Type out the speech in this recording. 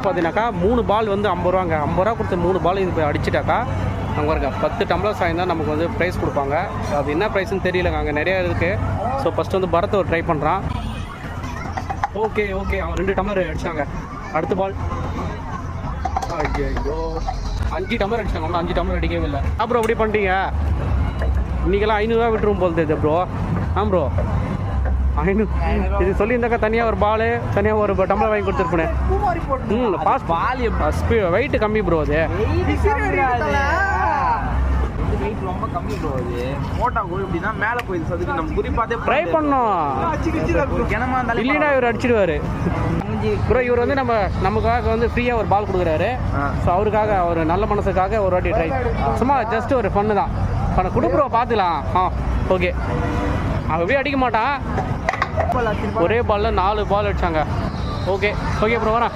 பார்த்தீங்கன்னாக்கா 3 பால் வந்து 50 ரூபாங்க. 50 ரூபா கொடுத்து 3 பால் இது அடிச்சிட்டாக்கா அங்கே இருக்க 10 டம்ளர் சாயம் தான் நமக்கு வந்து ப்ரைஸ் கொடுப்பாங்க. அது என்ன ப்ரைஸ்ன்னு தெரியலங்க, அங்கே நிறையா இருக்குது. ஸோ ஃபஸ்ட்டு வந்து பரத் ஒரு ட்ரை பண்ணுறான். ஓகே அவன் 2 டம்ளர் அடிச்சாங்க. அடுத்த பால் ஐயோ 5 டம்ளர் அடிச்சாங்க. ஒன்றும் 5 டம்ளர் அடிக்கவே இல்லை. அப்புறம் அப்படி பண்ணிட்டீங்க. இன்றைக்கெல்லாம் 500 ரூபா விட்டுரும் போல் தெரியுது ப்ரோ. ப்ரோ 500 இது சொல்லியிருந்தாக்கா தனியாக ஒரு பால் தனியாக ஒரு டம்ளர் வாங்கி கொடுத்துருப்பேன். பாஸ் பால் வெயிட் கம்மி ப்ரோ. அது வெயிட் ரொம்ப கம்மி ப்ரோ. அது மோட்டா கோல் எப்படின்னா மேலே போயிடுது. அதுக்கு நம்ம குறி பார்த்தே ட்ரை பண்ணோம். கிணமா இருந்தாலும் இல்லைன்னா இவர் அடிச்சிடுவார் ப்ரோ. இவர் வந்து நமக்காக வந்து ஃப்ரீயாக ஒரு பால் கொடுக்குறாரு. ஸோ அவருக்காக ஒரு நல்ல மனசுக்காக ஒரு வாட்டி ட்ரை, சும்மா ஜஸ்ட் ஒரு ஃபன்னு தான். கொடுக்குறோம் பார்த்துக்கலாம். ஓகே அவவே அடிக்க மாட்டான். ஒரே பாலில் 4 பால் அடிச்சாங்க. ஓகே ப்ரோ வரேன்.